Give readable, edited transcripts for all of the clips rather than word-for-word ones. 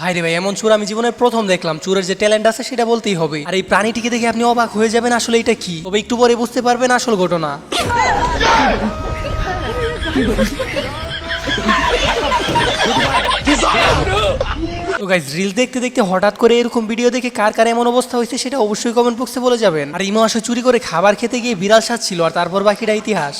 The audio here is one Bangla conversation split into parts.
ভাই রে ভাই, এমন চোর আমি জীবনের প্রথম দেখলাম। চোরের যে ট্যালেন্ট আছে সেটা বলতেই হবে। আর এই প্রাণীটিকে দেখে আপনি অবাক হয়ে যাবেন আসলে এটা কি, তবে একটু পরে বুঝতে পারবেন আসল ঘটনা। তো গাইস, রিল দেখতে দেখতে হঠাৎ করে এরকম ভিডিও দেখে কার কার এমন অবস্থা হয়েছে সেটা অবশ্যই কমেন্ট বক্সে বলে যাবেন। আর ইমো আসলে চুরি করে খাবার খেতে গিয়ে বিড়াল স্বাদ ছিল, আর তারপর বাকিটা ইতিহাস।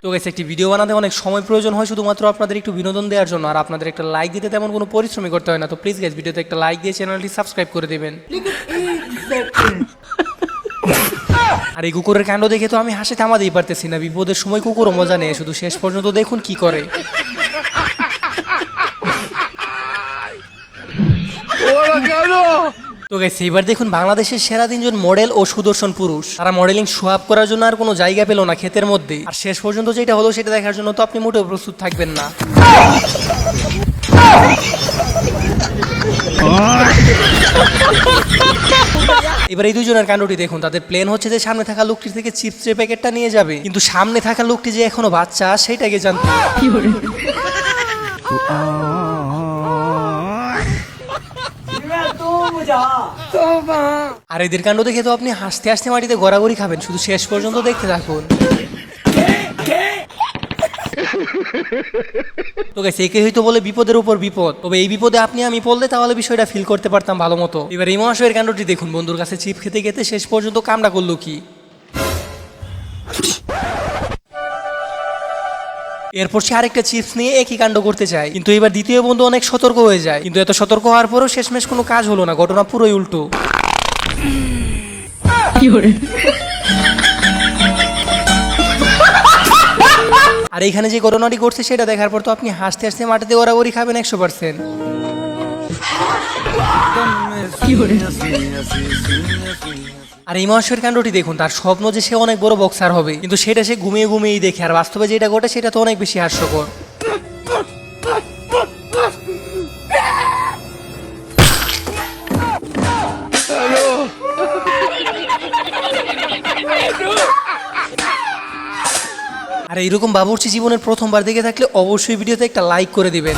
তো গাইস, একটি ভিডিও বানাতে অনেক সময় প্রয়োজন হয় শুধুমাত্র আপনাদের একটু বিনোদন দেওয়ার জন্য, আর আপনাদের একটা লাইক দিতে তেমন কোনো পরিশ্রমই করতে হয় না। তো প্লিজ গাইস, ভিডিওতে একটা লাইক দিয়ে চ্যানেলটি সাবস্ক্রাইব করে দেবেন। আর এই কুকুরের কাণ্ড দেখে তো আমি হাসি থামাতেই পারতেছি না। বিপদের সময় কুকুরও মজা নেয়, শুধু শেষ পর্যন্ত দেখুন কি করে। তো গাইস, এইবার দেখুন বাংলাদেশের সেরা 3 জন মডেল ও সুদর্শন পুরুষ। তারা মডেলিং শো আপ করার জন্য আর কোনো জায়গা পেল না ক্ষেতের মধ্যে। আর শেষ পর্যন্ত যেটা হলো সেটা দেখার জন্য তো আপনি মোটেও প্রস্তুত থাকবেন না। এবার এই দুজনের কাণ্ডটি দেখুন। তাদের প্ল্যান হচ্ছে যে সামনে থাকা লোকটির থেকে চিপসের প্যাকেটটা নিয়ে যাবে, কিন্তু সামনে থাকা লোকটি যে এখনো বাচ্চা সেটাকে জানতো। আর এদের কাণ্ড দেখে তো আপনি হাসতে হাসতে মাটিতে গড়াগড়ি খাবেন, শুধু শেষ পর্যন্ত দেখতে থাকুন। তো গাইস, একে হয়তো বলে বিপদের উপর বিপদ, তবে এই বিপদে আপনি আমি পড়লে তাহলে বিষয়টা ফিল করতে পারতাম ভালো মতো। এবার এই মহাশয়ের কাণ্ডটি দেখুন। বন্ধুর কাছে চিপ খেতে খেতে শেষ পর্যন্ত কামড়া করলো কি। এরপর সে আরেকটা চিপস নিয়ে একই কাণ্ড করতে চায়, কিন্তু এবার দ্বিতীয় বন্ধু অনেক সতর্ক হয়ে যায়। কিন্তু এত সতর্ক হওয়ার পরও শেষমেশ কোনো কাজ হলো না, ঘটনা পুরোই উল্টো। আর এইখানে যে ঘটনাটি ঘটছে সেটা দেখার পর তো আপনি হাসতে হাসতে মাটিতে ওড়াগড়ি খাবেন 100%। আর এই মহাশয়ের কাণ্ডটি দেখুন। তার স্বপ্ন যে সে অনেক বড় বক্সার হবে, কিন্তু সেটা সে ঘুমিয়ে ঘুমিয়েই দেখে। আর বাস্তবে যেটা ঘটে সেটা তো অনেক বেশি হাস্যকর। আর এইরকম বাবুর্চি জীবনের প্রথমবার দেখে থাকলে অবশ্যই ভিডিওতে একটা লাইক করে দিবেন।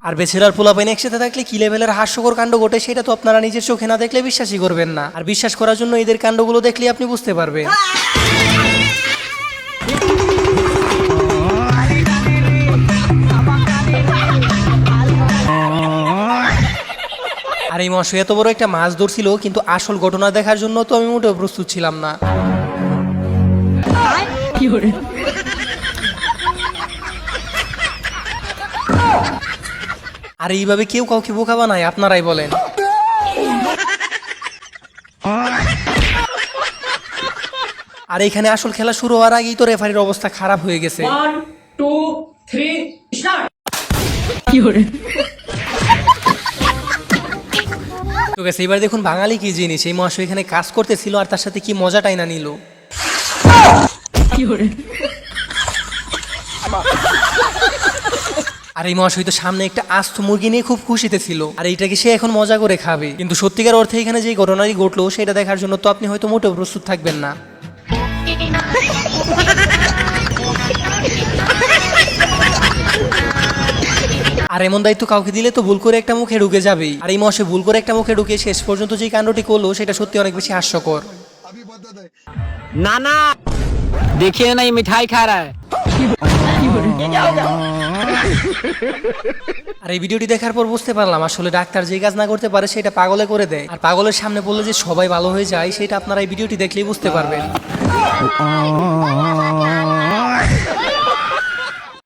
আর বেচেলার পোলাপাইন একসাথে থাকলে কি লেভেলের হাস্যকর কাণ্ড ঘটে সেটা তো আপনারা নিজের চোখে না দেখলে বিশ্বাসই করবেন না। আর বিশ্বাস করার জন্য এদের কাণ্ডগুলো দেখলে আপনি বুঝতে পারবেন। আর এই মশাই এত বড় একটা মাছ ধরছিল, কিন্তু আসল ঘটনা দেখার জন্য তো আমি মোটেও প্রস্তুত ছিলাম না। আর এইভাবে কেউ কাউকে বোকা বানায়, আপনারাই বলেন। আর এখানে আসল খেলা শুরু হওয়ার আগেই তো রেফারির অবস্থা খারাপ হয়ে গেছে। 1 2 3 স্টার্ট। তো গেছে, এবার দেখুন বাঙালি কি জিনিস। এই মহাশয় এখানে কাজ করতেছিল আর তার সাথে কি মজাটাই না নিল। আর এই মহাশয় তো সামনে একটা আস্ত মুরগি নিয়ে খুব খুশিতে ছিল, আর এইটাকে সে এখন মজা করে খাবে। কিন্তু সত্যিকার অর্থে এখানে যে ঘটনাটি ঘটলো সেটা দেখার জন্য তো আপনি হয়তো মোটেও প্রস্তুত থাকবেন না। আর এমন দায়িত্ব কাউকে দিলে তো ভুল করে একটা মুখে ঢুকে যাবেই। আর এই মহাশয় ভুল করে একটা মুখে ঢুকে শেষ পর্যন্ত যে কাণ্ডটি করলো সেটা সত্যি অনেক বেশি হাস্যকর। नाना देखिए ना, ये मिठाई खा रहा है। আর এই ভিডিওটি দেখার পর বুঝতে পারলাম আসলে ডাক্তার যে কাজ না করতে পারে সেটা পাগলে করে দেয়। আর পাগলের সামনে বললে যে সবাই ভালো হয়ে যায় সেটা আপনারা এই ভিডিওটি দেখলেই বুঝতে পারবেন।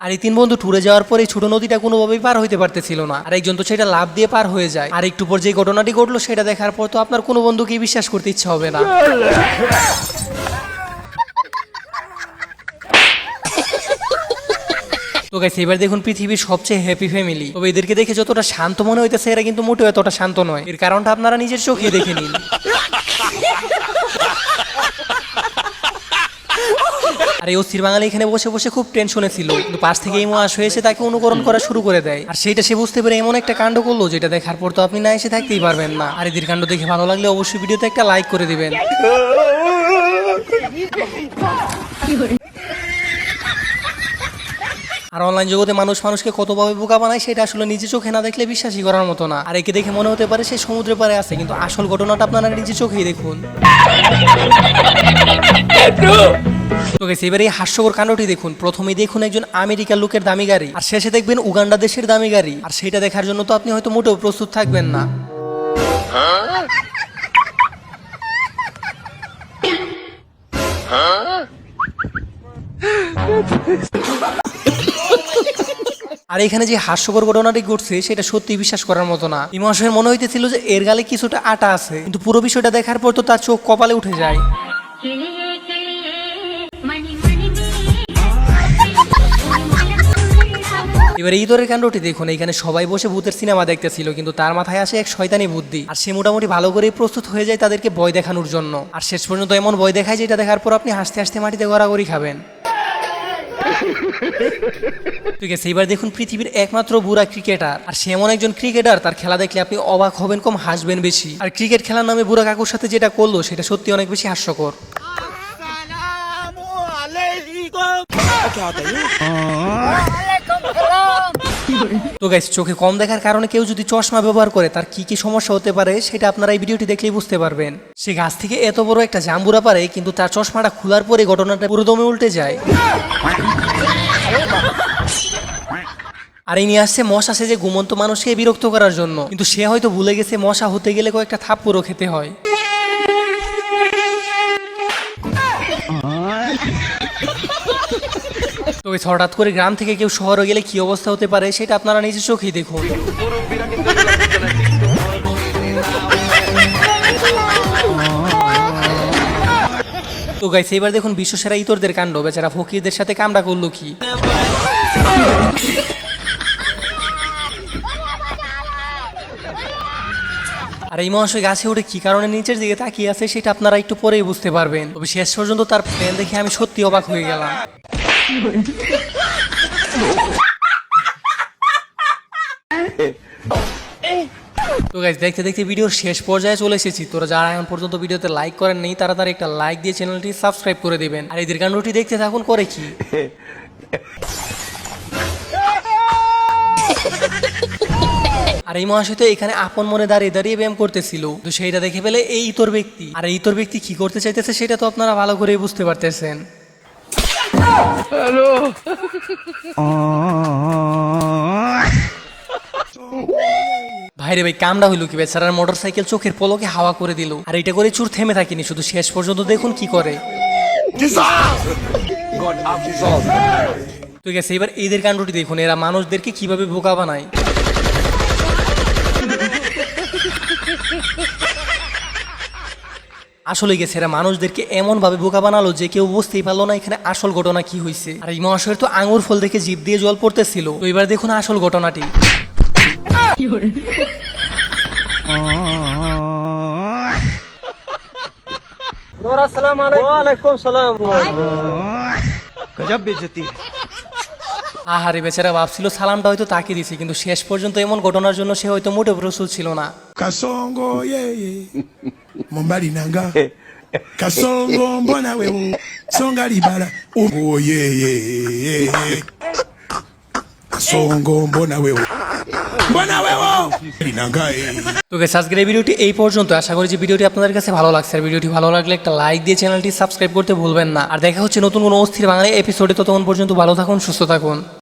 আর এই 3 বন্ধু ট্যুরে যাওয়ার পর এই ছোট নদীটা কোনোভাবেই পার হইতে পারতেছিল না। আর একজন তো সেটা লাফ দিয়ে পার হয়ে যায়। আর একটু পর যে ঘটনাটি ঘটলো সেটা দেখার পর তো আপনার কোনো বন্ধুকেই বিশ্বাস করতে ইচ্ছা হবে না। তো গাইস, এবার দেখুন পৃথিবীর সবচেয়ে হ্যাপি ফ্যামিলি। তবে এদেরকে দেখে যতটা শান্ত মনে হইতেছে এরা কিন্তু মোটেও এতটা শান্ত নয়। এর কারণটা আপনারা নিজের চোখে দেখে নিন। আর এই অস্থির বাঙালি এখানে বসে বসে খুব টেনশনে ছিল, কিন্তু পাশ থেকে ইমো আসে এসে তাকে অনুকরণ করা শুরু করে দেয়। আর সেটা সে বুঝতে পেরে এমন একটা কাণ্ড করলো যেটা দেখার পর তো আপনি না এসে থাকতেই পারবেন না। আর এদের কাণ্ড দেখে ভালো লাগলে অবশ্যই ভিডিওতে একটা লাইক করে দিবেন। আর অনলাইন জগতে মানুষ মানুষকে কতভাবে বোকা বানায় সেটা আসলে নিজে চোখে না দেখলে বিশ্বাসই করার মতো না। আর একে দেখে মনে হতে পারে সে সমুদ্রের পাড়ে আছে, কিন্তু আসল ঘটনাটা আপনারা নিজে চোখেই দেখুন। তো গাইস, এবারে এই হাস্যকর কাণ্ডটি দেখুন। প্রথমেই দেখুন একজন আমেরিকার লোকের দামি গাড়ি, আর শেষে দেখবেন উগান্ডা দেশের দামি গাড়ি। আর সেটা দেখার জন্য তো আপনি হয়তো মোটেও প্রস্তুত থাকবেন না। আর এখানে যে হাস্যকর ঘটনাটি ঘটছে সেটা সত্যি বিশ্বাস করার মতো না। ইমাশের মনে হইতেছিল যে এর গালে কিছুটা আটা আছে, কিন্তু পুরো বিষয়টা দেখার পর তো তার চোখ কপালে উঠে যায়। এবার ইতরের কাণ্ডটি দেখুন। এখানে সবাই বসে ভূতের সিনেমা দেখতেছিল, কিন্তু তার মাথায় আসে এক শয়তানি বুদ্ধি, আর সে মোটামুটি ভালো করেই প্রস্তুত হয়ে যায় তাদেরকে ভয় দেখানোর জন্য। আর শেষ পর্যন্ত এমন ভয় দেখায় যেটা দেখার পর আপনি হাসতে হাসতে মাটিতে গড়াগড়ি খাবেন। ঠিক আছে, এবার দেখুন পৃথিবীর একমাত্র বুড়া ক্রিকেটার, আর সে এমন একজন ক্রিকেটার তার খেলা দেখলে আপনি অবাক হবেন কম হাসবেন বেশি। আর ক্রিকেট খেলার নামে বুড়া কাকুর সাথে যেটা করলো সেটা সত্যি অনেক বেশি হাস্যকর। তো গাইস, চোখে কম দেখার কারণে কেউ যদি চশমা ব্যবহার করে তার কি কি সমস্যা হতে পারে সেটা আপনারা এই ভিডিওটি দেখলেই বুঝতে পারবেন। সে গাছ থেকে এত বড় একটা জাম্বুরা পারে, কিন্তু তার চশমাটা খোলার পরে ঘটনাটা পুরো দমে উল্টে যায়। আর এই নিয়ে আসছে মশা সেজে ঘুমন্ত মানুষকে বিরক্ত করার জন্য, কিন্তু সে হয়তো ভুলে গেছে মশা হতে গেলে কয়েকটা থাপ্পড়ও খেতে হয়। তো হঠাৎ করে গ্রাম থেকে কেউ শহরে গেলে কি অবস্থা হতে পারে সেটা আপনারা নিজের চোখেই দেখুন। তো গাইস, এবার দেখুন বিশ্বসেরা ইতরদের কাণ্ড। বেচারা ফকিরদের সাথে কামড়া করলো কি। আর এই মহাশয় গাছে উঠে কি কারণে নিচের দিকে তাকিয়ে আছে সেটা আপনারা একটু পরেই বুঝতে পারবেন। তবে শেষ পর্যন্ত তার প্ল্যান দেখে আমি সত্যি অবাক হয়ে গেলাম। তো গাইস, দেখতে দেখতে ভিডিওর শেষ পর্যায়ে চলে এসেছি। তোরা যারা এখন পর্যন্ত ভিডিওতে লাইক করেন নেই তাড়াতাড়ি একটা লাইক দিয়ে চ্যানেলটি সাবস্ক্রাইব করে দিবেন। আর এদের কাণ্ডটি দেখতে থাকুন করে কি। আর এই মহাশয় তো এখানে আপন মনে দাঁড়িয়ে দাঁড়িয়ে ব্যায়াম করতেছিল, তো সেইটা দেখে পেলে এই ইতর ব্যক্তি। আর এই ইতর ব্যক্তি কি করতে চাইতেছে সেটা তো আপনারা ভালো করেই বুঝতে পারতেছেন। হ্যালো ভাইরে ভাই, কামড়া হইল কি? বেচারার মোটরসাইকেল চোখের পলকে হাওয়া করে দিল। আর এটা করে চুর থেমে থাকেনি, শুধু শেষ পর্যন্ত দেখুন কি করে। ঠিক আছে, এবার এদের কাণ্ডটি দেখুন। এরা মানুষদেরকে কিভাবে বোকা বানায়। আসলে গেছে এরা মানুষদেরকে এমন ভাবে বোকা বানালো যে কেউ বুঝতেই পারলো না এখানে আসল ঘটনা কি হয়েছে। আর এই মহাশয়ের তো আঙুর ফল দেখে জিভ দিয়ে জল পড়তেছিল। তো এবার দেখুন আসল ঘটনাটি। আহারে বেচারা ভাবছিল সালামটা হয়তো তাকে দিছে, কিন্তু শেষ পর্যন্ত এমন ঘটনার জন্য সে হয়তো মোটেও প্রস্তুত ছিল না। Kasongo yeye Mombali nanga Kasongo mbona wewe Songa libala Oh yeye Kasongo mbona wewe Nanga তো গাইস, আজকের এই ভিডিওটি এই পর্যন্ত। আশা করি যে ভিডিওটি আপনাদের কাছে ভালো লাগছে। আর ভিডিওটি ভালো লাগলে একটা লাইক দিয়ে চ্যানেলটি সাবস্ক্রাইব করতে ভুলবেন না। আর দেখা হচ্ছে নতুন কোনো অস্থির বাংলা এপিসোডে। ততক্ষণ পর্যন্ত ভালো থাকুন, সুস্থ থাকুন।